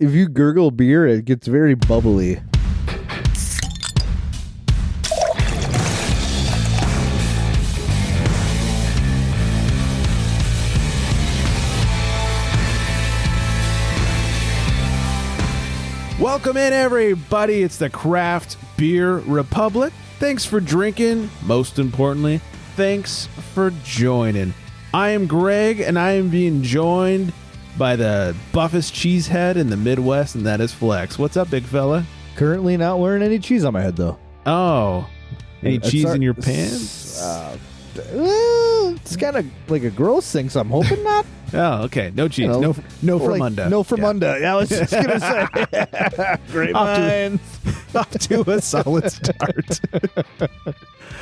if you gurgle beer, it gets very bubbly. Welcome in, everybody. It's the Craft Beer Republic. Thanks for drinking. Most importantly, thanks for joining. I am Greg, and I am being joined by the buffest cheesehead in the Midwest, and that is Flex. What's up, big fella? Currently not wearing any cheese on my head, though. Oh, any cheese in your pants? It's kind of like a gross thing, so I'm hoping not. Oh, okay. No cheese. No Fromunda. No Fromunda. Yeah, I was just going to say. Great minds. Off to a solid start.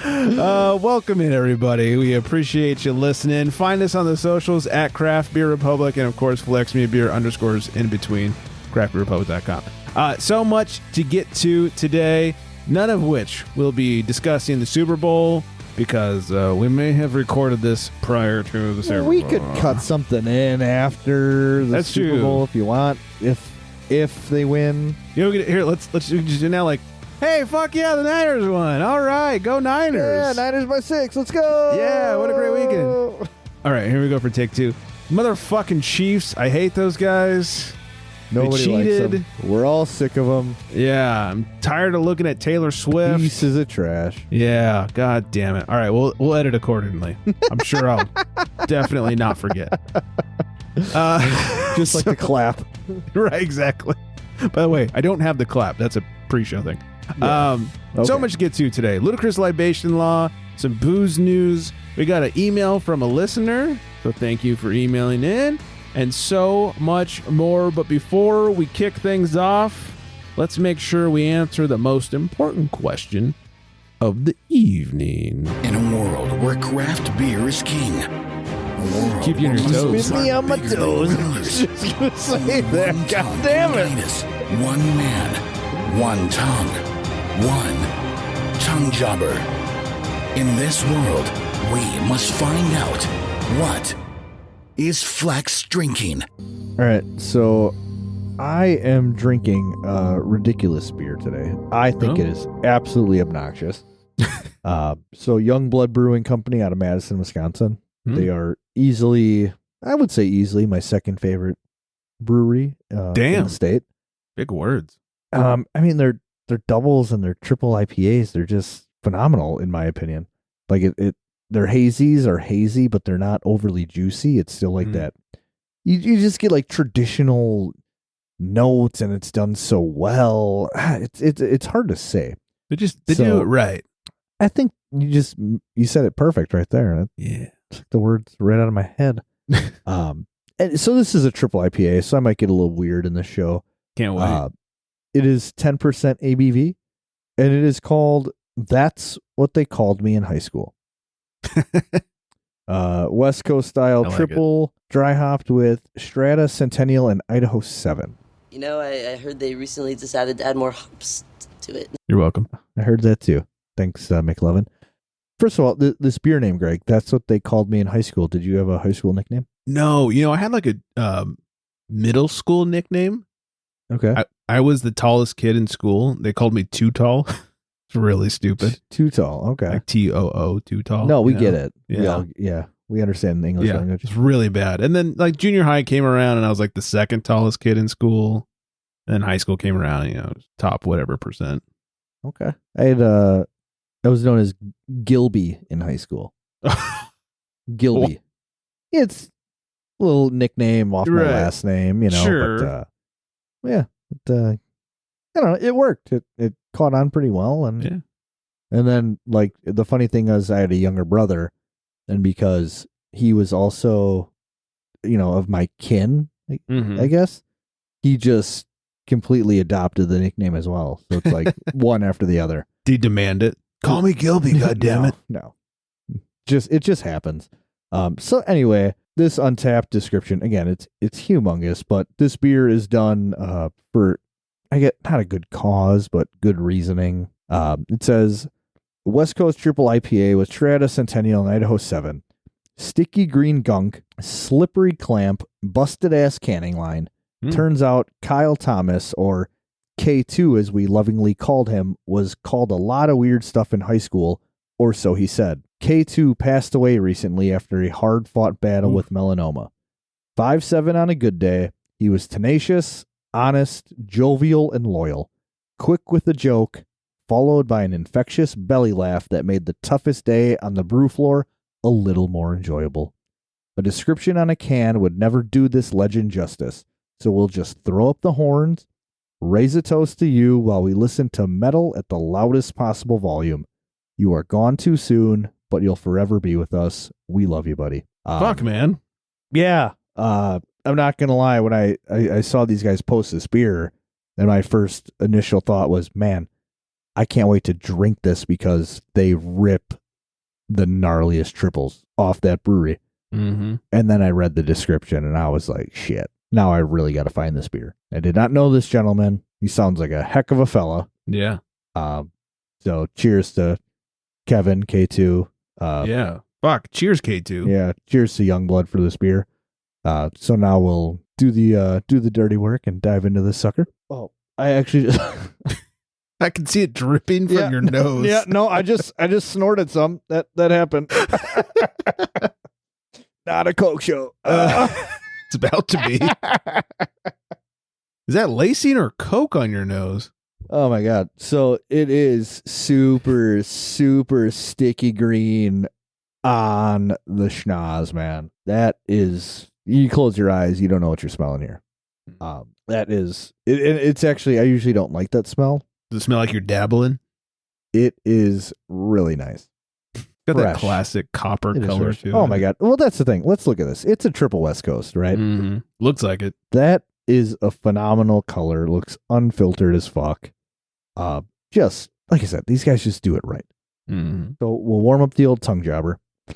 Welcome in, everybody. We appreciate you listening. Find us on the socials at Craft Beer Republic, and of course, Flex Me a Beer _ in between, craftbeerrepublic.com. So much to get to today, none of which we'll be discussing the Super Bowl, because we may have recorded this prior to the Super Bowl. We could cut something in after the Super Bowl if you want, if they win. You know, here, let's just do now, like, hey, fuck yeah, the Niners won. All right, go Niners. Yeah, Niners by 6. Let's go. Yeah, what a great weekend. All right, here we go for take 2. Motherfucking Chiefs. I hate those guys. Nobody likes them. We're all sick of them. Yeah, I'm tired of looking at Taylor Swift. Pieces of trash. Yeah, god damn it. All right, we'll edit accordingly. I'm sure I'll definitely not forget. Just like the clap. Right, exactly. By the way, I don't have the clap. That's a pre-show thing. Yeah. Okay. So much to get to today. Ludicrous Libation Law, some booze news. We got an email from a listener, so thank you for emailing in. And so much more. But before we kick things off, let's make sure we answer the most important question of the evening. In a world where craft beer is king, keep you on your toes. Spin me on my toes. Just gonna say that. God damn it. One man, one tongue, one tongue jobber. In this world, we must find out what is Flex drinking. All right, so I am drinking ridiculous beer today. I think it is absolutely obnoxious. So Youngblood Brewing Company out of Madison, Wisconsin. They are easily, I would say easily, my second favorite brewery in the state. Big words. I mean, their doubles and their triple IPAs, they're just phenomenal in my opinion. Like their hazies are hazy, but they're not overly juicy. It's still like that. You just get like traditional notes, and it's done so well. It's hard to say. They do it right. I think you said it perfect right there. Yeah, took the words right out of my head. And so this is a triple IPA, so I might get a little weird in the show. Can't wait. It is 10% ABV, and it is called That's What They Called Me in High School. West Coast style triple dry hopped with Strata, Centennial, and Idaho 7. You know, I heard they recently decided to add more hops to it. You're welcome. I heard that too. Thanks, McLovin. First of all, this beer name, Greg, That's What They Called Me in High School. Did you have a high school nickname? No, I had like a middle school nickname. Okay. I was the tallest kid in school. They called me Too Tall. It's really stupid. Too Tall. Okay. Like TOO, Too Tall. No, we get it. Yeah. We understand the English language. It's really bad. And then like junior high came around, and I was like the second tallest kid in school. And then high school came around, top whatever percent. Okay. I was known as Gilby in high school. Gilby. It's a little nickname off my last name, Sure. But, I don't know. It worked. It caught on pretty well. And then, like, the funny thing is I had a younger brother, and because he was also, of my kin, I guess, he just completely adopted the nickname as well. So it's like one after the other. Do you demand it? Call me Gilby, goddammit. No. It just happens. So anyway, this Untapped description, again, it's humongous, but this beer is done for, I get not a good cause, but good reasoning. It says West Coast Triple IPA with Strata, Centennial, and Idaho 7. Sticky green gunk, slippery clamp, busted ass canning line, Turns out Kyle Thomas, or K2 as we lovingly called him, was called a lot of weird stuff in high school, or so he said. K2 passed away recently after a hard-fought battle with melanoma. 5'7" on a good day, he was tenacious, honest, jovial, and loyal. Quick with a joke, followed by an infectious belly laugh that made the toughest day on the brew floor a little more enjoyable. A description on a can would never do this legend justice, so we'll just throw up the horns, raise a toast to you while we listen to metal at the loudest possible volume. You are gone too soon, but you'll forever be with us. We love you, buddy. Fuck, man. Yeah. I'm not going to lie. When I saw these guys post this beer, and my first initial thought was, man, I can't wait to drink this because they rip the gnarliest triples off that brewery. Mm-hmm. And then I read the description and I was like, shit, now I really got to find this beer. I did not know this gentleman. He sounds like a heck of a fella. Yeah. So cheers to Kevin, K2. Yeah. Fuck. Cheers, K2. Yeah. Cheers to Youngblood for this beer. So now we'll do the dirty work and dive into this sucker. Oh, I actually just I can see it dripping from your nose. Yeah, no, I just snorted some. That happened. Not a Coke show. It's about to be. Is that lacing or Coke on your nose? Oh my God. So it is super, super sticky green on the schnoz, man. That is, you close your eyes, you don't know what you're smelling here. That is, it's actually, I usually don't like that smell. Does it smell like you're dabbling? It is really nice. Got Fresh. that classic copper color too. Oh my God. Well, that's the thing. Let's look at this. It's a triple West Coast, right? Mm-hmm. Looks like it. That is a phenomenal color. Looks unfiltered as fuck. Just like I said, these guys just do it right. Mm-hmm. So we'll warm up the old tongue jobber. A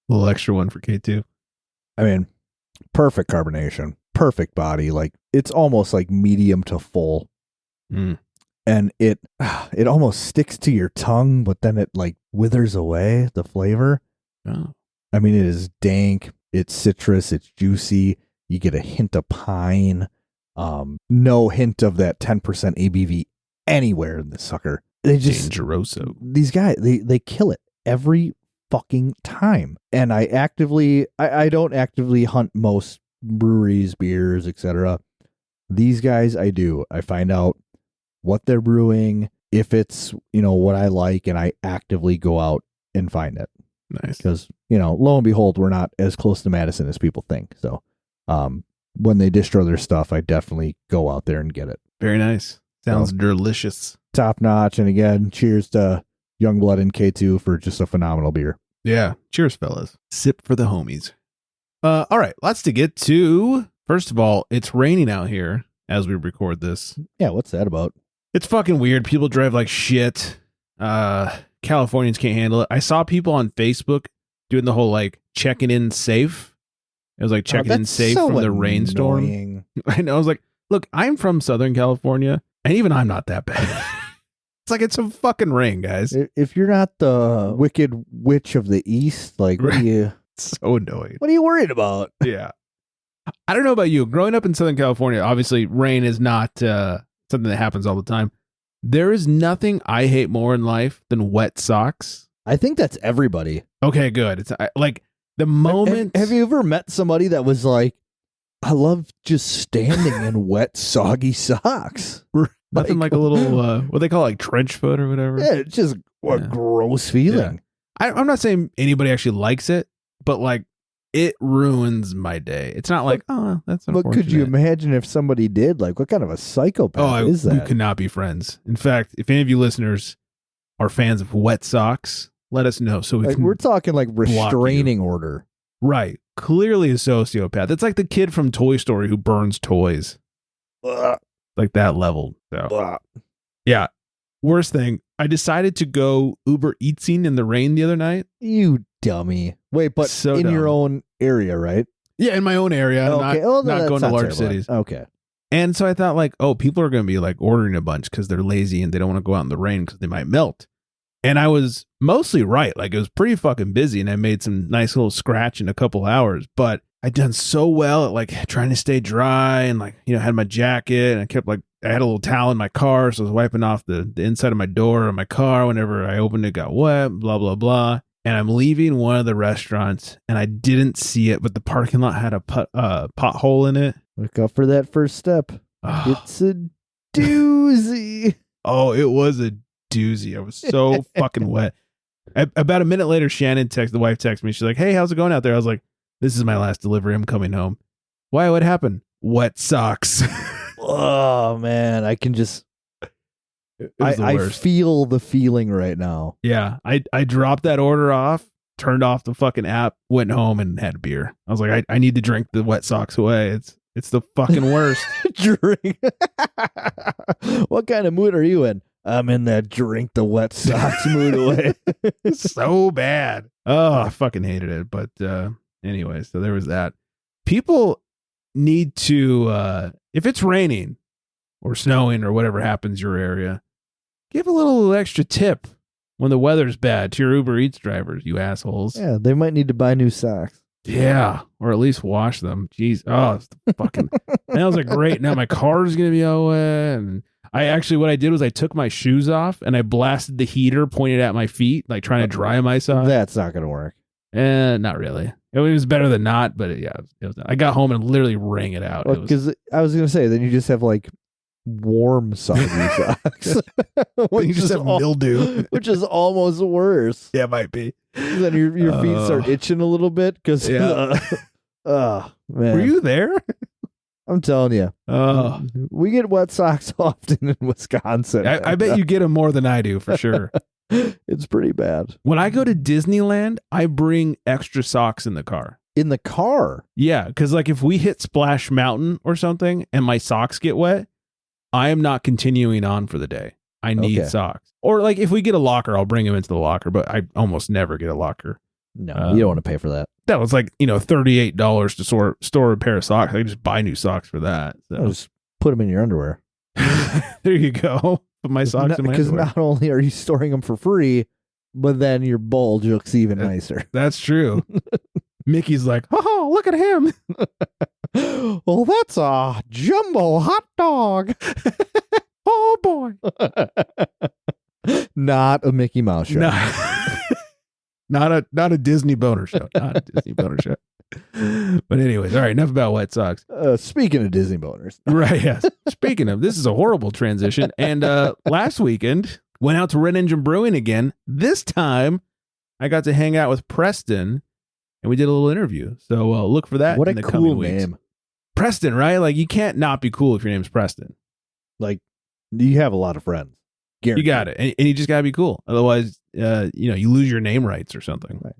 little extra one for K2. I mean, perfect carbonation, perfect body. Like it's almost like medium to full. Mm. And it almost sticks to your tongue, but then it like withers away the flavor. Oh. I mean, it is dank. It's citrus. It's juicy. You get a hint of pine. No hint of that 10% ABV anywhere in this sucker. They just Dangeroso. These guys, they kill it every fucking time. And I don't actively hunt most breweries, beers, etc. These guys, I do. I find out what they're brewing, if it's, what I like, and I actively go out and find it. Nice. Because, lo and behold, we're not as close to Madison as people think. So, when they distro their stuff, I definitely go out there and get it. Very nice. Sounds delicious. Top notch. And again, cheers to Youngblood and K2 for just a phenomenal beer. Yeah. Cheers, fellas. Sip for the homies. All right. Lots to get to. First of all, it's raining out here as we record this. Yeah. What's that about? It's fucking weird. People drive like shit. Californians can't handle it. I saw people on Facebook doing the whole like checking in safe. It was like checking in safe from the rainstorm. I know. I was like, look, I'm from Southern California, and even I'm not that bad. It's like it's some fucking rain, guys. If you're not the wicked witch of the East, like what are you? So annoying. What are you worried about? Yeah. I don't know about you. Growing up in Southern California, obviously rain is not something that happens all the time. There is nothing I hate more in life than wet socks. I think that's everybody. Okay, good. It's like the moment. Have you ever met somebody that was like, I love just standing in wet, soggy socks? Nothing like a little, what they call like trench foot or whatever. Yeah, it's just a gross feeling. Yeah. I'm not saying anybody actually likes it, but like it ruins my day. It's not like, that's unfortunate. But could you imagine if somebody did? Like, what kind of a psychopath is that? We could not be friends. In fact, if any of you listeners are fans of wet socks, let us know so we can. We're talking like restraining order. Right. Clearly a sociopath. It's like the kid from Toy Story who burns toys. Ugh. Like that level. So. Yeah. Worst thing, I decided to go Uber Eatsing in the rain the other night. You dummy. Wait, but So in dumb. your own area, right? Yeah, in my own area. Okay. Not going to large cities. Okay. And so I thought like, people are going to be like ordering a bunch because they're lazy and they don't want to go out in the rain because they might melt. And I was mostly right. Like it was pretty fucking busy and I made some nice little scratch in a couple hours. But I'd done so well at like trying to stay dry and like, had my jacket and I kept like, I had a little towel in my car. So I was wiping off the inside of my door of my car. Whenever I opened it, got wet, blah, blah, blah. And I'm leaving one of the restaurants and I didn't see it, but the parking lot had a pothole in it. Look out for that first step. Oh. It's a doozy. Oh, it was a doozy. I was so fucking wet. About a minute later, the wife texted me. She's like, hey, how's it going out there? I was like, this is my last delivery. I'm coming home. Why? What happened? Wet socks. Oh, man. I can just... I feel the feeling right now. Yeah. I dropped that order off, turned off the fucking app, went home and had a beer. I was like, I need to drink the wet socks away. It's the fucking worst. Drink. What kind of mood are you in? I'm in that drink the wet socks mood away. So bad. Oh, I fucking hated it. But anyway, so there was that. People need to, if it's raining or snowing or whatever happens your area, give a little extra tip when the weather's bad to your Uber Eats drivers, you assholes. Yeah, they might need to buy new socks. Yeah, or at least wash them. Jeez. Oh, it's fucking... And I was like, great, now my car's going to be all wet. And what I did was I took my shoes off and I blasted the heater pointed at my feet, like trying to dry myself. That's not going to work. Not really. It was better than not, but it was not. I got home and literally wring it out. Because I was going to say, then you just have like warm soggy socks. You just have mildew. Which is almost worse. Yeah, it might be. Then your feet start itching a little bit because oh man. Were you there? I'm telling you. We get wet socks often in Wisconsin. I bet you get them more than I do for sure. It's pretty bad. When I go to Disneyland, I bring extra socks in the car. In the car? Yeah, because like if we hit Splash Mountain or something and my socks get wet, I am not continuing on for the day. I need socks. Or like if we get a locker, I'll bring them into the locker, but I almost never get a locker. No, you don't want to pay for that. That was like, $38 to store a pair of socks. I can just buy new socks for that. So. Just put them in your underwear. There you go. Put my socks in my underwear. Because not only are you storing them for free, but then your bulge looks even nicer. That's true. Mickey's like, oh, look at him. Well, that's a jumbo hot dog. Oh, boy. Not a Mickey Mouse show. No. Not a Disney boner show. Not a Disney boner show. But anyways, all right, enough about wet socks. Speaking of Disney boners. Right, yes. Speaking of, this is a horrible transition. And last weekend, went out to Red Engine Brewing again. This time, I got to hang out with Preston, and we did a little interview. So look for that in the coming weeks. What a cool name. Preston, right? Like, you can't not be cool if your name's Preston. Like, you have a lot of friends. Guaranteed. You got it. And you just got to be cool. Otherwise, you lose your name rights or something. Right.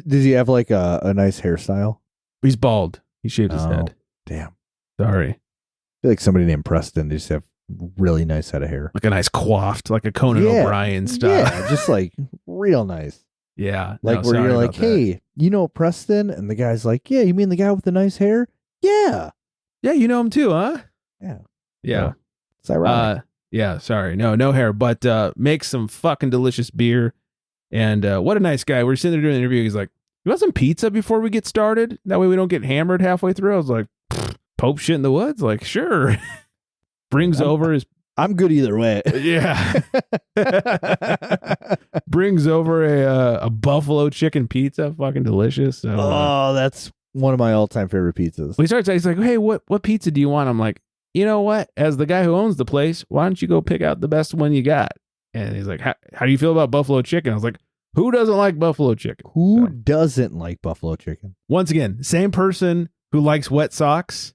Does he have like a nice hairstyle? He's bald. He shaved his head. Damn. Sorry. I feel like somebody named Preston just have really nice head of hair. Like a nice coiffed, like a Conan O'Brien style. Yeah, just like real nice. Yeah. Like where you're like, hey, you know Preston? And the guy's like, yeah, you mean the guy with the nice hair? Yeah. Yeah, you know him too, huh? Yeah. Yeah. It's ironic. Yeah, sorry. No hair, but makes some fucking delicious beer. And what a nice guy. We're sitting there doing an interview. He's like, you want some pizza before we get started? That way we don't get hammered halfway through. I was like, Pope shit in the woods? Like, sure. Brings over his... I'm good either way. Yeah. Brings over a buffalo chicken pizza. Fucking delicious. So, that's one of my all-time favorite pizzas. He's like, hey, what pizza do you want? I'm like, you know what? As the guy who owns the place, why don't you go pick out the best one you got? And he's like, how do you feel about buffalo chicken? I was like, who doesn't like buffalo chicken? Who doesn't like buffalo chicken? Once again, same person who likes wet socks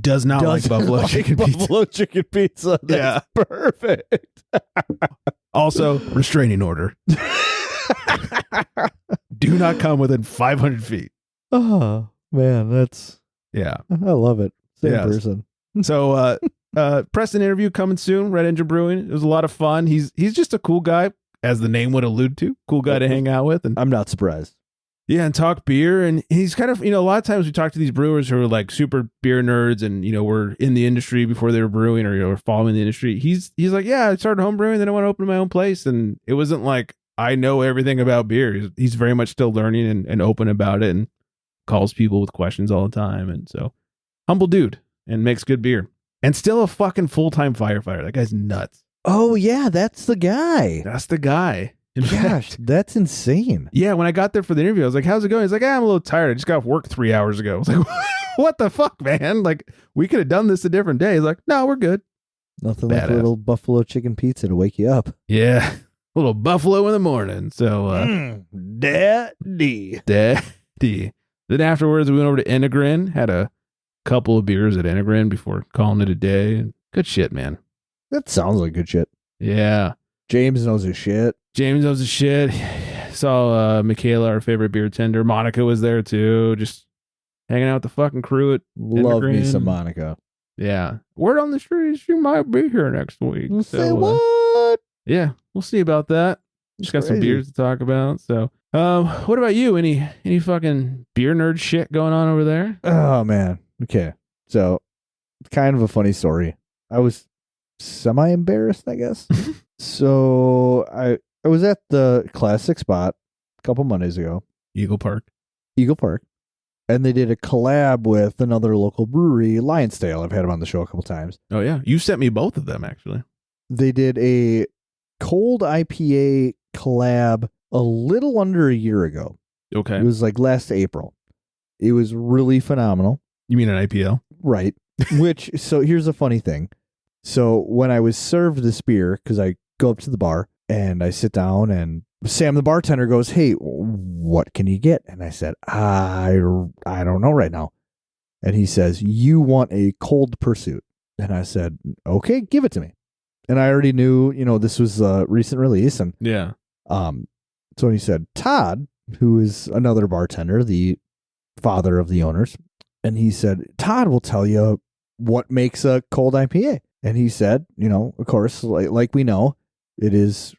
does not like buffalo chicken pizza. Buffalo chicken pizza. That's perfect. Also, restraining order. Do not come within 500 feet. Oh, man, that's... Yeah. I love it. Same person. So, Preston interview coming soon, Red Engine Brewing. It was a lot of fun. He's just a cool guy, as the name would allude to. Cool guy to hang out with. And I'm not surprised. Yeah, and talk beer. And he's kind of, a lot of times we talk to these brewers who are like super beer nerds and, were in the industry before they were brewing or, following the industry. He's like, yeah, I started home brewing, then I want to open my own place. And it wasn't like, I know everything about beer. He's very much still learning and open about it. And calls people with questions all the time. And so humble dude and makes good beer and still a fucking full-time firefighter. That guy's nuts. Oh yeah, that's the guy. That's the guy. Gosh, that's insane. Yeah, when I got there for the interview, I was like, how's it going? He's like, I'm a little tired. I just got off work 3 hours ago. I was like, what the fuck, man? Like, we could have done this a different day. He's like, no, we're good. Nothing like a little buffalo chicken pizza to wake you up. Yeah. A little buffalo in the morning. So, Daddy. Then afterwards, we went over to Enegrin, had a couple of beers at Enegrin before calling it a day. Good shit, man. That sounds like good shit. Yeah. James knows his shit. Saw Michaela, our favorite beer tender. Monica was there too. Just hanging out with the fucking crew at Love Enegrin. me some Monica. Yeah. Word on the streets, she might be here next week. Say what? Yeah, we'll see about that. Just got some beers to talk about. So, what about you? Any fucking beer nerd shit going on over there? Oh man. Okay. So, kind of a funny story. I was semi-embarrassed, I guess. So, I was at the classic spot a couple Mondays ago. Eagle Park. And they did a collab with another local brewery, Lionsdale. I've had them on the show a couple times. Oh, yeah. You sent me both of them, actually. They did a cold IPA collab a little under a year ago. Okay. It was like last April. It was really phenomenal. You mean an IPL? Right. So here's a funny thing. So when I was served this beer, because I go up to the bar and I sit down and Sam, the bartender, goes, hey, what can you get? And I said, I don't know right now. And he says, you want a cold pursuit. And I said, okay, give it to me. And I already knew, this was a recent release. And yeah. So he said, Todd, who is another bartender, the father of the owners, and he said, Todd will tell you what makes a cold IPA. And he said, of course, like we know, it is,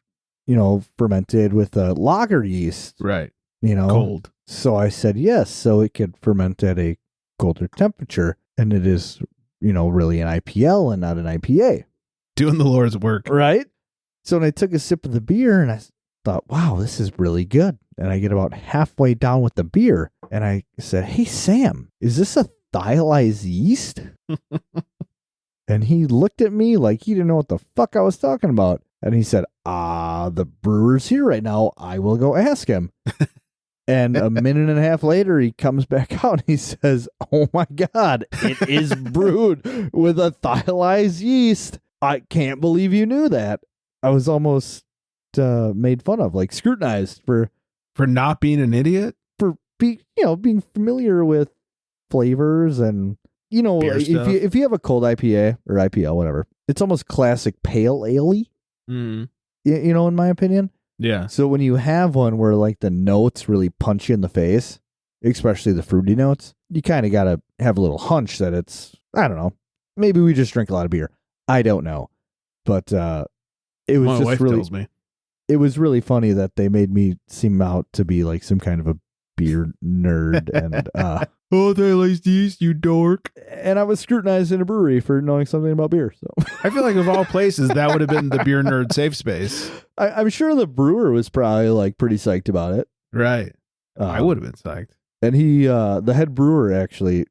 fermented with a lager yeast. Right. Cold. So I said, yes. So it could ferment at a colder temperature. And it is, really an IPL and not an IPA. Doing the Lord's work. Right. So when I took a sip of the beer and I thought, wow, this is really good. And I get about halfway down with the beer. And I said, hey, Sam, is this a thiolized yeast? And he looked at me like he didn't know what the fuck I was talking about. And he said, the brewer's here right now. I will go ask him. And a minute and a half later, he comes back out and he says, oh my God, it is brewed with a thiolized yeast. I can't believe you knew that. I was almost made fun of, like scrutinized for not being an idiot, for being familiar with flavors and if you have a cold IPA or IPL, whatever, it's almost classic pale ale-y. Mm. In my opinion. Yeah. So when you have one where like the notes really punch you in the face, especially the fruity notes, you kind of got to have a little hunch that it's, I don't know, maybe we just drink a lot of beer. I don't know. But it was My wife tells me. It was really funny that they made me seem out to be like some kind of a beer nerd and oh, they like yeast, you dork. And I was scrutinized in a brewery for knowing something about beer. So I feel like of all places, that would have been the beer nerd safe space. I'm sure the brewer was probably like pretty psyched about it. Right. I would have been psyched. And he, the head brewer, actually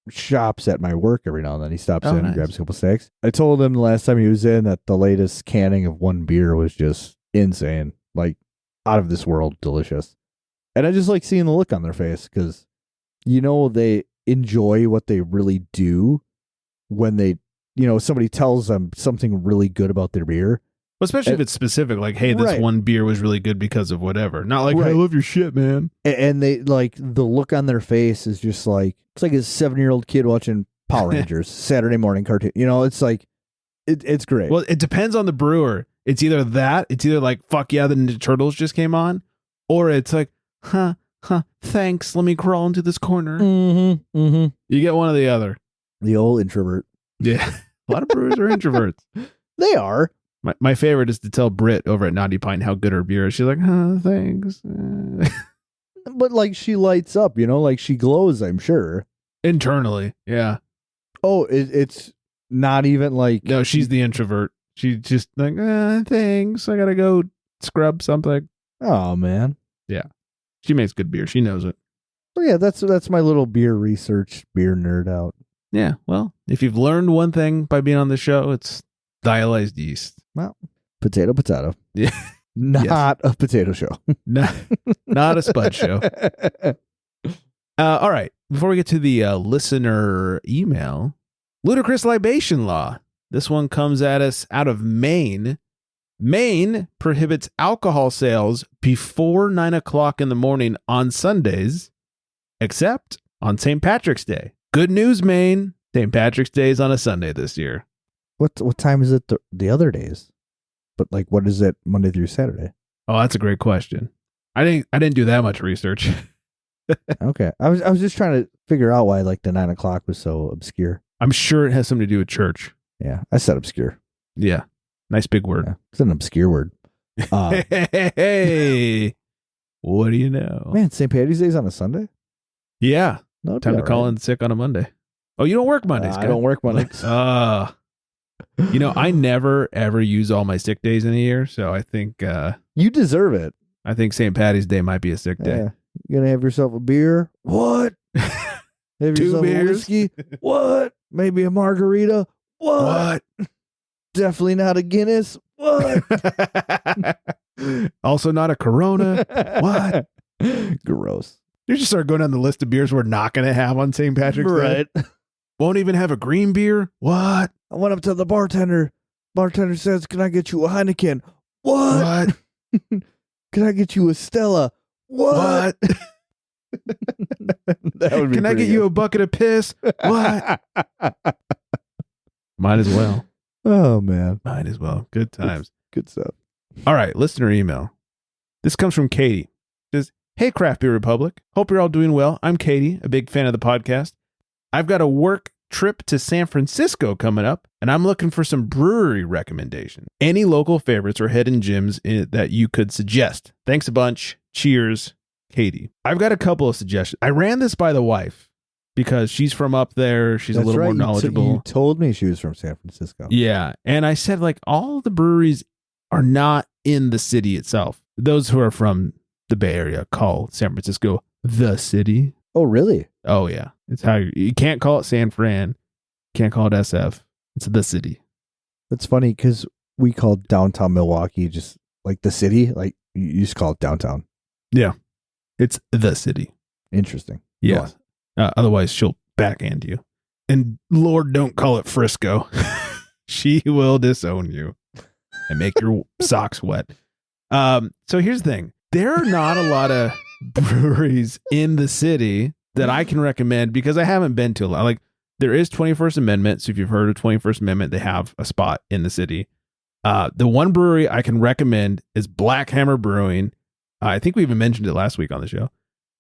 shops at my work every now and then. He stops in and grabs a couple snacks. I told him the last time he was in that the latest canning of one beer was just insane, like out of this world delicious. And I just like seeing the look on their face because, they enjoy what they really do when they, somebody tells them something really good about their beer. Well, especially if it's specific, like, hey, this one beer was really good because of whatever. Not like, I love your shit, man. And they, like, the look on their face is just like, it's like a 7-year-old kid watching Power Rangers, Saturday morning cartoon. It's like, it's great. Well, it depends on the brewer. It's either like, fuck yeah, the Ninja Turtles just came on, or it's like, thanks, let me crawl into this corner. Mm-hmm, mm-hmm. You get one or the other. The old introvert. Yeah. A lot of brewers are introverts. They are. My favorite is to tell Britt over at Naughty Pine how good her beer is. She's like, thanks. But like she lights up, like she glows, I'm sure. Internally, yeah. Oh, it's not even like... No, she's the introvert. She's just like, thanks, I gotta go scrub something. Oh, man. Yeah. She makes good beer. She knows it. Oh yeah, that's my little beer research, beer nerd out. Yeah, well, if you've learned one thing by being on the show, it's thiolized yeast. Well, potato. Yeah. Not a potato show. Not a spud show. All right. Before we get to the listener email, Ludicrous Libation Law. This one comes at us out of Maine. Maine prohibits alcohol sales before 9 o'clock in the morning on Sundays, except on St. Patrick's Day. Good news, Maine. St. Patrick's Day is on a Sunday this year. What time is it the other days? But like, what is it Monday through Saturday? Oh, that's a great question. I didn't do that much research. Okay, I was just trying to figure out why like the 9 o'clock was so obscure. I'm sure it has something to do with church. Yeah, I said obscure. Yeah, nice big word. Yeah, it's an obscure word. Hey, what do you know? Man, St. Patty's Day is on a Sunday. Yeah, No, time to call in sick on a Monday. Oh, you don't work Mondays? I don't work Mondays. I never ever use all my sick days in a year, so I think you deserve it. I think St. Patty's Day might be a sick day. Yeah. You gonna have yourself a beer? What? Have 2 yourself beers? a whiskey? What? Maybe a margarita? What? Definitely not a Guinness. What? Also not a Corona. What? Gross. You just start going down the list of beers we're not going to have on St. Patrick's Day. Right. Won't even have a green beer. What? I went up to the bartender. Bartender says, "Can I get you a Heineken?" What? Can I get you a Stella? What? That would be Can I get you a bucket of piss? What? Might as well. Oh man. Might as well. Good times. Good stuff. All right, listener email. This comes from Katie. It says, "Hey, Craft Beer Republic. Hope you're all doing well. I'm Katie, a big fan of the podcast. I've got a work trip to San Francisco coming up, and I'm looking for some brewery recommendations. Any local favorites or hidden gems that you could suggest? Thanks a bunch. Cheers, Katie." I've got a couple of suggestions. I ran this by the wife because she's from up there. She's a little more knowledgeable. You told me she was from San Francisco. Yeah. And I said, like, all the breweries are not in the city itself. Those who are from the Bay Area call San Francisco the city. Oh, really? Oh, yeah. It's how you can't call it San Fran. Can't call it SF. It's the city. That's funny because we call downtown Milwaukee just like the city. Like you just call it downtown. Yeah. It's the city. Interesting. Yeah. Otherwise, she'll backhand you. And Lord, don't call it Frisco. She will disown you and make your socks wet. So here's the thing. There are not a lot of breweries in the city that I can recommend because I haven't been to a lot. Like, there is 21st Amendment. So if you've heard of 21st Amendment, they have a spot in the city. The one brewery I can recommend is Black Hammer Brewing. I think we even mentioned it last week on the show.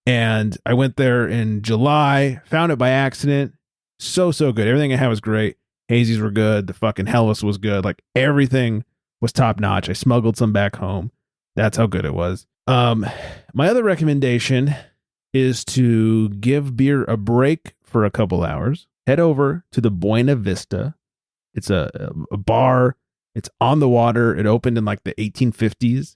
And I went there in July, found it by accident. So good. Everything I had was great. Hazies were good. The fucking Hellas was good. Like, everything was top notch. I smuggled some back home. That's how good it was. My other recommendation is to give beer a break for a couple hours. Head over to the Buena Vista. It's a bar. It's on the water. It opened in like the 1850s.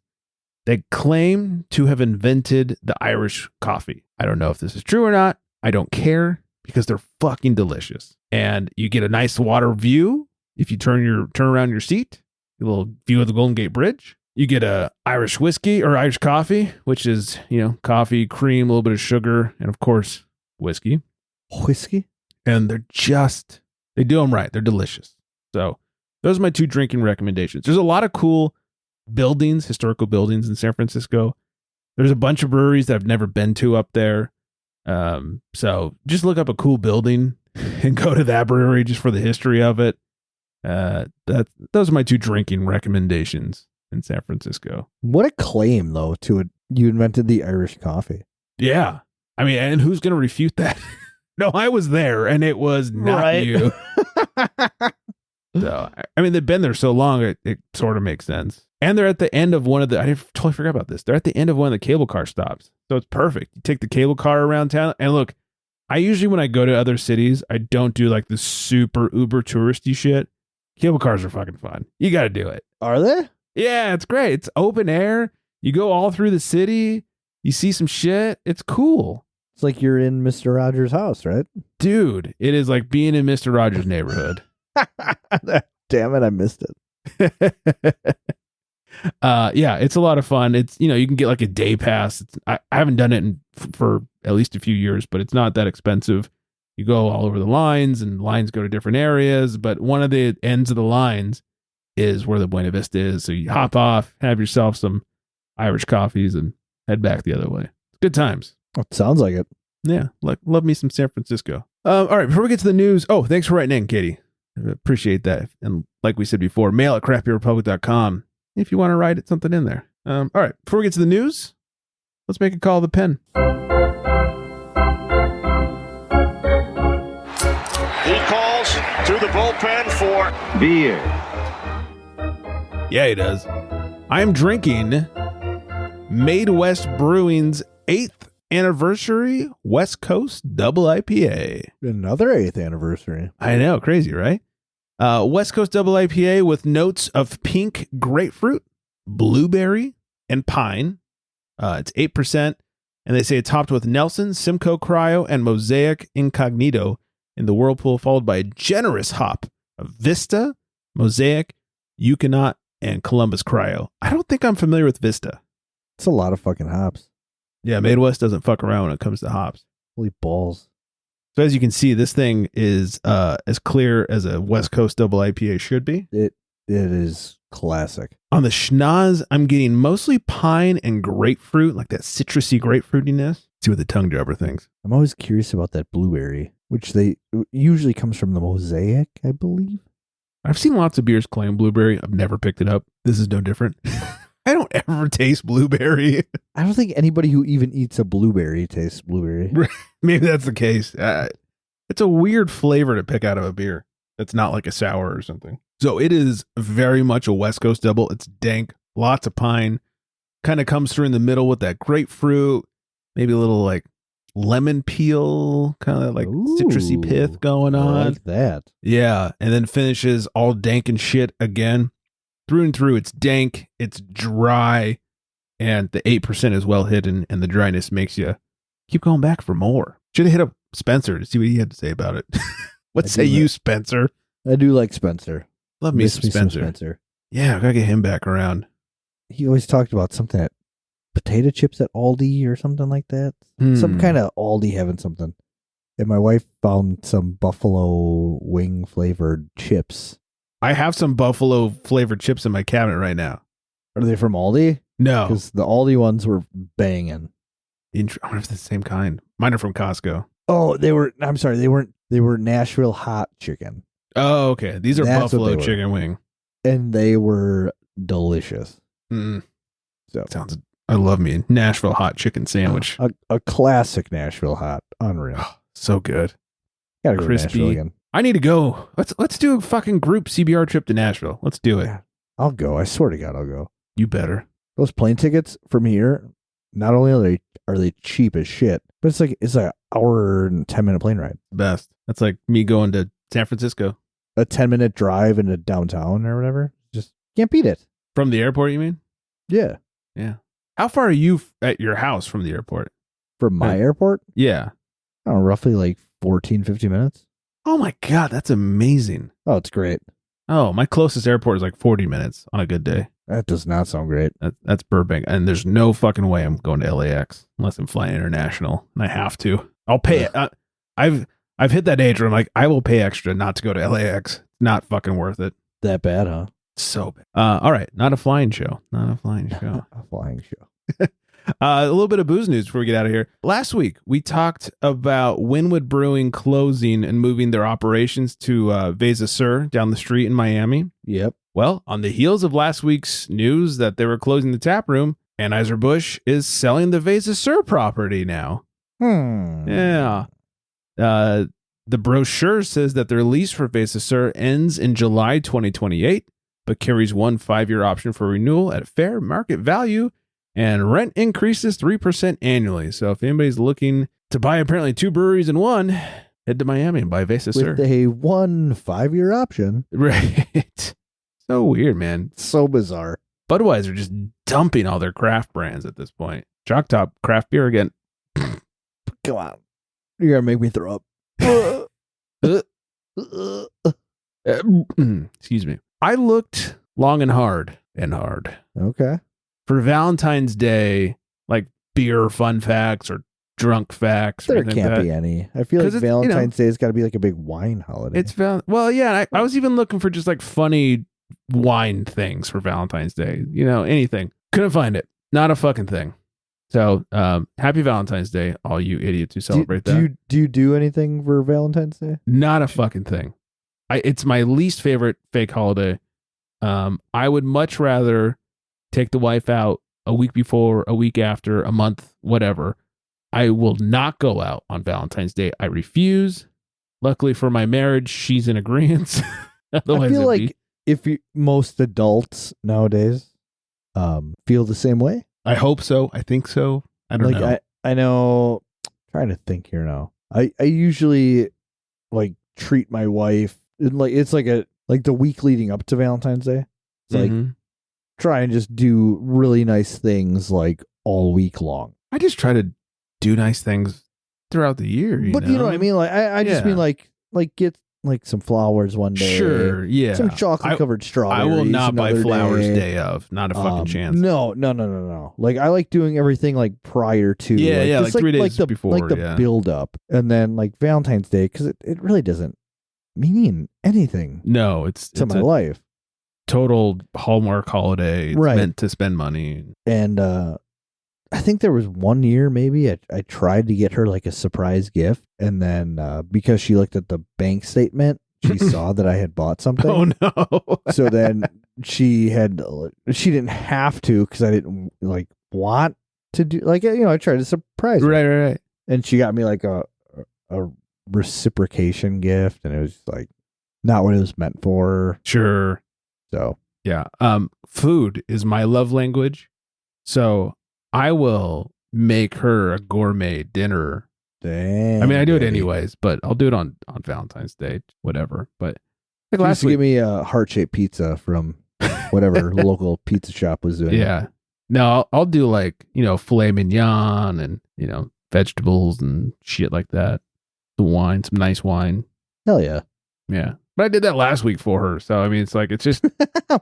They claim to have invented the Irish coffee. I don't know if this is true or not. I don't care because they're fucking delicious. And you get a nice water view if you turn around your seat. A little view of the Golden Gate Bridge. You get a Irish whiskey or Irish coffee, which is, coffee, cream, a little bit of sugar, and of course, whiskey. Whiskey? And they do them right. They're delicious. So those are my 2 drinking recommendations. There's a lot of cool buildings, historical buildings in San Francisco. There's a bunch of breweries that I've never been to up there. So just look up a cool building and go to that brewery just for the history of it. Those are my 2 drinking recommendations in San Francisco. What a claim, though, you invented the Irish coffee. Yeah. I mean, and who's going to refute that? No, I was there and it was not you. So, I mean, they've been there so long, it sort of makes sense. And they're at the end of I totally forgot about this. They're at the end of one of the cable car stops. So it's perfect. You take the cable car around town. And look, I usually, when I go to other cities, I don't do like the super uber touristy shit. Cable cars are fucking fun. You got to do it. Are they? Yeah, it's great. It's open air. You go all through the city. You see some shit. It's cool. It's like you're in Mr. Rogers' house, right? Dude, it is like being in Mr. Rogers' neighborhood. Damn it, I missed it. Yeah, it's a lot of fun. It's, you can get like a day pass. I haven't done it for at least a few years, but it's not that expensive. You go all over the lines, and lines go to different areas, but one of the ends of the lines is where the Buena Vista is. So you hop off, have yourself some Irish coffees, and head back the other way. Good times. It sounds like it. Yeah, love me some San Francisco. All right, before we get to the news, thanks for writing in, Katie. I appreciate that. And like we said before, mail at craftbeerrepublic.com if you want to write something in there. All right, before we get to the news, let's make a call to the pen. He calls to the bullpen for beer. Yeah, he does. I am drinking Made West Brewing's 8th anniversary West Coast Double IPA. Another 8th anniversary. I know, crazy, right? West Coast Double IPA with notes of pink grapefruit, blueberry, and pine. It's 8%, and they say it's topped with Nelson, Simcoe Cryo, and Mosaic Incognito in the Whirlpool, followed by a generous hop of Vista, Mosaic, Euconaut, and Columbus Cryo. I don't think I'm familiar with Vista. It's a lot of fucking hops. Yeah, Made West doesn't fuck around when it comes to hops. Holy balls. So as you can see, this thing is as clear as a West Coast Double IPA should be. It is classic. On the schnoz, I'm getting mostly pine and grapefruit, like that citrusy grapefruitiness. See what the tongue jobber thinks. I'm always curious about that blueberry, which they usually comes from the Mosaic, I believe. I've seen lots of beers claim blueberry. I've never picked it up. This is no different. I don't ever taste blueberry. I don't think anybody who even eats a blueberry tastes blueberry. Maybe that's the case. It's a weird flavor to pick out of a beer. That's not like a sour or something. So it is very much a West Coast double. It's dank, lots of pine, kind of comes through in the middle with that grapefruit, maybe a little like lemon peel, kind of like citrusy pith going on. I like that. Yeah. And then finishes all dank and shit again. Through and through, it's dank, it's dry, and the 8% is well hidden, and the dryness makes you keep going back for more. Should have hit up Spencer to see what he had to say about it. What say you, Spencer? I do like Spencer. Love me some Spencer. Yeah, I gotta get him back around. He always talked about something at potato chips at Aldi or something like that. Some kind of Aldi having something. And my wife found some buffalo wing flavored chips. I have some buffalo flavored chips in my cabinet right now. Are they from Aldi? No. Because the Aldi ones were banging. I wonder if it's the same kind. Mine are from Costco. Oh, I'm sorry. They were Nashville hot chicken. Oh, okay. These are That's buffalo chicken wing. And they were delicious. So sounds. I love me a Nashville hot chicken sandwich. A classic Nashville hot. Unreal. So good. Gotta go Crispy. to Nashville again. I need to go. Let's do a fucking group CBR trip to Nashville. Let's do it. Yeah, I'll go. I swear to God, I'll go. You better. Those plane tickets from here, not only are they cheap as shit, but it's like an hour and 10-minute plane ride. Best. That's like me going to San Francisco. A 10-minute drive into downtown or whatever. Just can't beat it. From the airport, you mean? Yeah. Yeah. How far are you at your house from the airport? From my airport? Yeah. I don't know, roughly like 14, 15 minutes. Oh my God, that's amazing. Oh, it's great. Oh, my closest airport is like 40 minutes on a good day. That does not sound great. That's Burbank. And there's no fucking way I'm going to LAX unless I'm flying international. And I have to. I'll pay it. I've hit that age where I'm like, I will pay extra not to go to LAX. Not fucking worth it. That bad, huh? So bad. All right. Not a flying show. Not a flying show. A flying show. A little bit of booze news before we get out of here. Last week, we talked about Wynwood Brewing closing and moving their operations to Vesa Sur down the street in Miami. Yep. Well, on the heels of last week's news that they were closing the tap room, Anheuser-Busch is selling the Vesa Sur property now. Yeah. The brochure says that their lease for Vesa Sur ends in July 2028, but carries one 5-year option for renewal at fair market value. And rent increases 3% annually. So if anybody's looking to buy apparently 2 breweries in one, head to Miami and buy Vesa Sur. With a 5-year option. Right. So weird, man. So bizarre. Budweiser just dumping all their craft brands at this point. Chalk Top craft beer again. Come on. You're going to make me throw up. Excuse me. I looked long and hard Okay. for Valentine's Day, like beer fun facts or drunk facts. There or anything can't like be that. any. I feel like Valentine's Day has got to be like a big wine holiday. It's well, yeah. I was even looking for just like funny wine things for Valentine's Day. Anything. Couldn't find it. Not a fucking thing. So, happy Valentine's Day, all you idiots who celebrate that. Do you do anything for Valentine's Day? Not a fucking thing. It's my least favorite fake holiday. I would much rather take the wife out a week before, a week after, a month, whatever. I will not go out on Valentine's Day. I refuse. Luckily for my marriage, she's in agreement. I feel like most adults nowadays feel the same way. I hope so. I think so. I don't know. I know. I'm trying to think here now. I usually like treat my wife it's like the week leading up to Valentine's Day. It's like try and just do really nice things like all week long. I just try to do nice things throughout the year. You know what I mean? Like I just mean like get like some flowers one day. Sure, yeah. Some chocolate covered strawberries. I will not buy flowers day of. Not a fucking chance. No. Like I like doing everything like prior to. Yeah, like 3 days before. Like the build up, and then like Valentine's Day, because it really doesn't mean anything. No, it's my life. Total Hallmark holiday. It's meant to spend money. And I think there was one year maybe I tried to get her like a surprise gift, and then because she looked at the bank statement, she saw that I had bought something. Oh no. So then she didn't have to, because I didn't like want to do, like, I tried to surprise her. Right. And she got me like a reciprocation gift, and it was like not what it was meant for. Sure. So yeah. Food is my love language. So I will make her a gourmet dinner. Dang, I mean, I do it anyways, but I'll do it on Valentine's Day, whatever. But like she last used to week, give me a heart-shaped pizza from whatever local pizza shop was doing. Yeah. No, I'll do like, filet mignon and, vegetables and shit like that. Some wine, some nice wine. Hell yeah. Yeah. But I did that last week for her. So, I mean, it's like, it's just.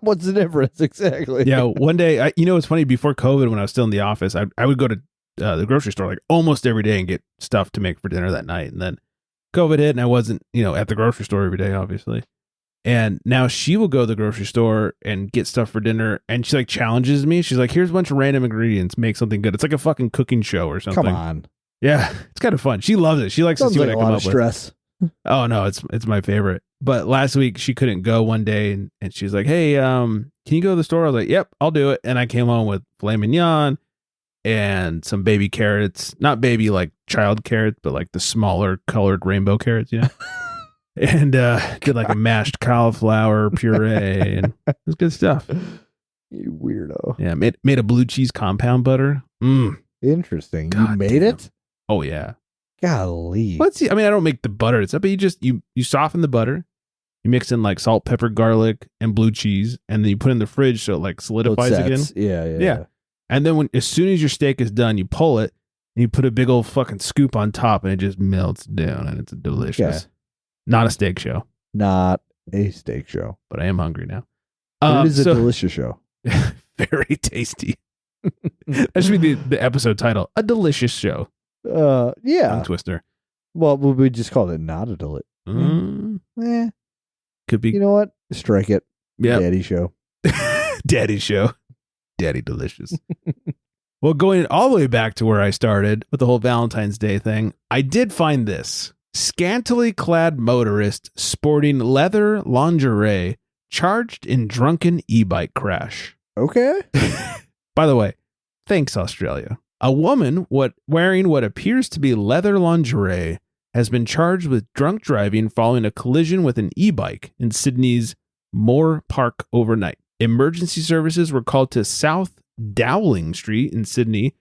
What's the difference? Exactly. Yeah. One day, it's funny, before COVID, when I was still in the office, I would go to the grocery store like almost every day and get stuff to make for dinner that night. And then COVID hit and I wasn't, at the grocery store every day, obviously. And now she will go to the grocery store and get stuff for dinner. And she like challenges me. She's like, here's a bunch of random ingredients. Make something good. It's like a fucking cooking show or something. Come on. Yeah. It's kind of fun. She loves it. She likes to see what I come up stress. with. Oh no, it's my favorite. But last week she couldn't go one day and she's like, hey, can you go to the store? I was like, yep, I'll do it. And I came home with filet mignon and some baby carrots, not baby like child carrots, but like the smaller colored rainbow carrots, and did like a mashed cauliflower puree, and it was good stuff. You weirdo. Yeah, made a blue cheese compound butter. Interesting. God you made damn. it? Oh yeah. Golly. Let's see. I mean, I don't make the butter itself, but you soften the butter, you mix in like salt, pepper, garlic, and blue cheese, and then you put it in the fridge so it like solidifies again. Yeah. And then as soon as your steak is done, you pull it and you put a big old fucking scoop on top, and it just melts down, and it's delicious. Okay. Not a steak show. Not a steak show. But I am hungry now. It is a delicious show. Very tasty. That should be the episode title. A delicious show. Yeah. Tongue twister. Well, we just called it not a delicious. Could be. You know what? Strike it. Yeah. Daddy show. Daddy show. Daddy delicious. Well, going all the way back to where I started with the whole Valentine's Day thing, I did find this. Scantily clad motorist sporting leather lingerie charged in drunken e-bike crash. Okay. By the way, thanks, Australia. A woman wearing what appears to be leather lingerie has been charged with drunk driving following a collision with an e-bike in Sydney's Moore Park overnight. Emergency services were called to South Dowling Street in Sydney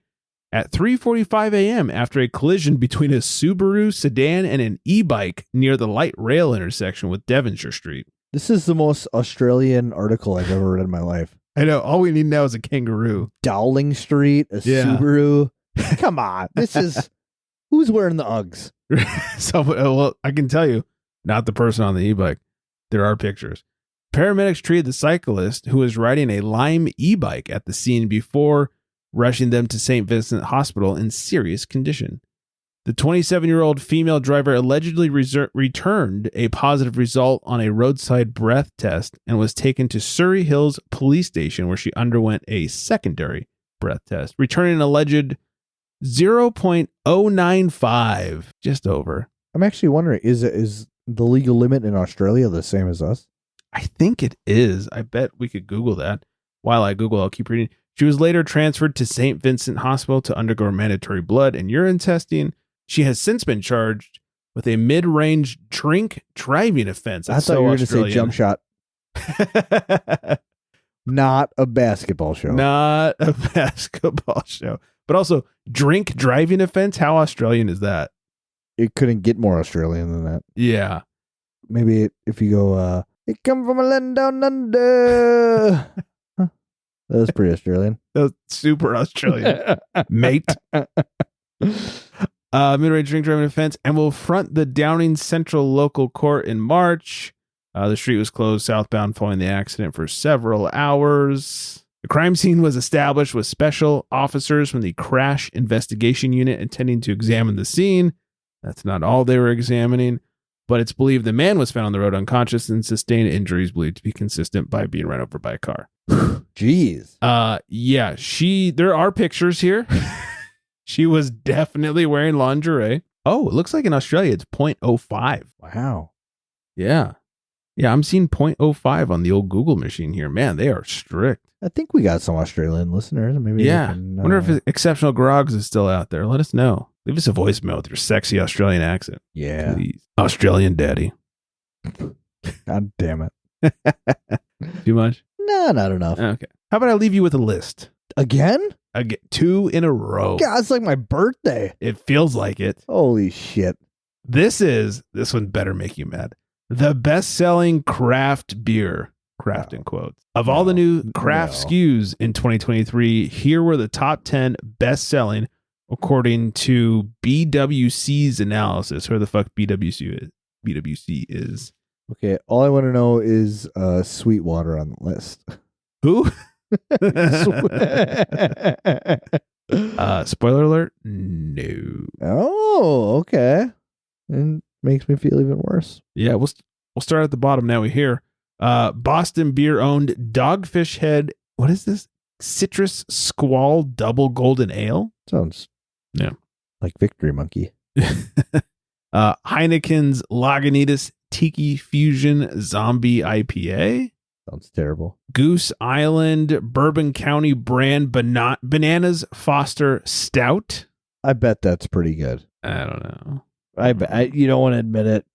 at 3:45 a.m. after a collision between a Subaru sedan and an e-bike near the light rail intersection with Devonshire Street. This is the most Australian article I've ever read in my life. I know. All we need now is a kangaroo. Dowling Street, a Subaru. Come on. This is Who's wearing the Uggs? Well, I can tell you, not the person on the e-bike. There are pictures. Paramedics treated the cyclist who was riding a Lime e-bike at the scene before rushing them to St. Vincent Hospital in serious condition. The 27-year-old female driver allegedly returned a positive result on a roadside breath test and was taken to Surrey Hills Police Station where she underwent a secondary breath test, returning an alleged 0.095, just over. I'm actually wondering, is the legal limit in Australia the same as us? I think it is. I bet we could Google that. While I Google, I'll keep reading. She was later transferred to St. Vincent Hospital to undergo mandatory blood and urine testing. She has since been charged with a mid-range drink driving offense. That's I thought you were going to say jump shot. Not a basketball show. Not a basketball show. But also, drink driving offense? How Australian is that? It couldn't get more Australian than that. Yeah. Maybe if you go, it come from a land down under. Huh. That was pretty Australian. That was super Australian. Mate. Mid-range drink driving offense and will front the Downing Central Local Court in March. The street was closed southbound following the accident for several hours. The crime scene was established with special officers from the Crash Investigation Unit intending to examine the scene. That's not all they were examining, but it's believed the man was found on the road unconscious and sustained injuries believed to be consistent by being run over by a car. Jeez. Yeah, there are pictures here. She was definitely wearing lingerie. Oh, it looks like in Australia it's 0.05. Wow. Yeah. Yeah, I'm seeing 0.05 on the old Google machine here. Man, they are strict. I think we got some Australian listeners. Maybe yeah. Wonder if Exceptional Grogs is still out there. Let us know. Leave us a voicemail with your sexy Australian accent. Yeah. Please. Australian daddy. God damn it. Too much? No, not enough. Okay. How about I leave you with a list? Again? I get 2 in a row. God, it's like my birthday. It feels like it. Holy shit. This one better make you mad. The best-selling craft beer, craft in quotes. Of all the new craft SKUs in 2023, here were the top 10 best-selling according to BWC's analysis. Who the fuck BWC is? Okay, all I want to know is Sweetwater on the list. Who? Spoiler alert, no. Oh, okay. And makes me feel even worse. Yeah, we'll start at the bottom now. We hear Boston beer owned Dogfish Head. What is this? Citrus Squall Double Golden Ale? Sounds like Victory Monkey. Heineken's Lagunitas Tiki Fusion Zombie IPA. Sounds terrible. Goose Island Bourbon County brand Bananas Foster Stout. I bet that's pretty good. I don't know. I bet you don't want to admit it.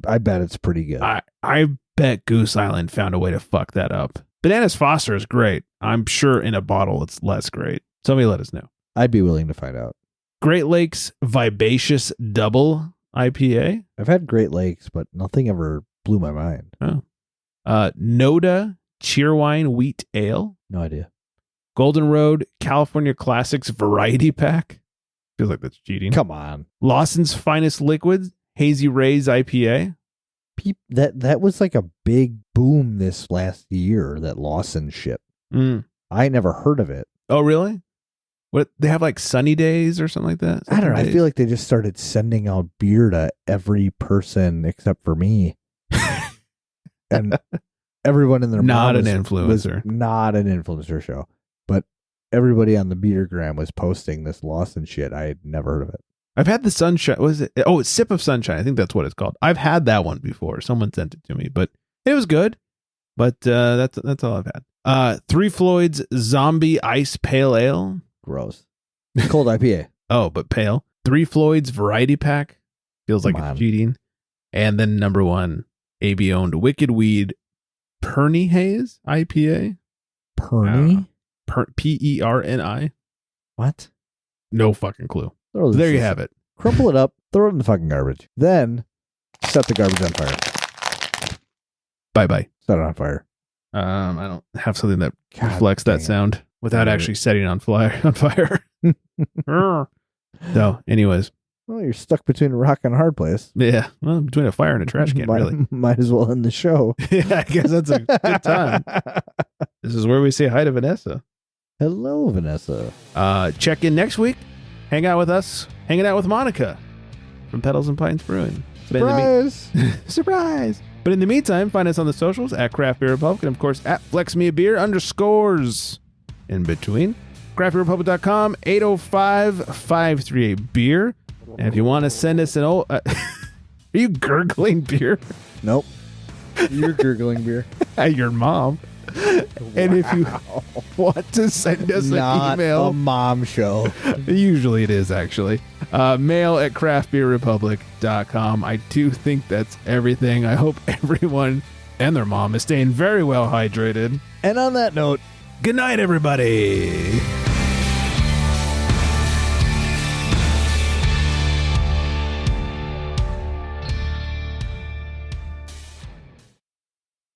I bet it's pretty good. I bet Goose Island found a way to fuck that up. Bananas Foster is great. I'm sure in a bottle it's less great. Somebody let us know. I'd be willing to find out. Great Lakes Vivacious Double IPA. I've had Great Lakes, but nothing ever blew my mind. Oh. Noda Cheerwine Wheat Ale. No idea. Golden Road California Classics Variety Pack. Feels like that's cheating. Come on. Lawson's Finest Liquids Hazy Rays IPA. That was like a big boom this last year, that Lawson shit. I never heard of it. Oh, really? What, they have like Sunny Days or something like that? I don't know. I feel like they just started sending out beer to every person except for me. And everyone in their not an influencer. Not an influencer show. But everybody on the Beergram was posting this Lawson shit. I had never heard of it. I've had the Sunshine. What is it? Oh, it's Sip of Sunshine. I think that's what it's called. I've had that one before. Someone sent it to me, but it was good. But that's all I've had. Three Floyd's Zombie Ice Pale Ale. Gross. Cold IPA. Oh, but pale. Three Floyd's Variety Pack. Feels like it's cheating. And then number 1, AB owned Wicked Weed Perny Haze IPA. Perny? Perni. What? No fucking clue. There you have it. Crumple it up, throw it in the fucking garbage. Then set the garbage on fire. Bye-bye. Set it on fire. I don't have something that reflects that sound without actually setting it on fire. So, anyways, Well, you're stuck between a rock and a hard place. Yeah. Well, between a fire and a trash can, really. Might as well end the show. Yeah, I guess that's a good time. This is where we say hi to Vanessa. Hello, Vanessa. Check in next week. Hang out with us. Hanging out with Monica from Petals and Pines Brewing. Surprise! Surprise! But in the meantime, find us on the socials at Craft Beer Republic and, of course, at FlexMeABeer_ in between. CraftBeerRepublic.com, 805-538-BEER. And if you want to send us an old... are you gurgling beer? Nope. You're gurgling beer. Your mom. And if you want to send us an email... a mom show. Usually it is, actually. Mail at craftbeerrepublic.com. I do think that's everything. I hope everyone and their mom is staying very well hydrated. And on that note, good night, everybody.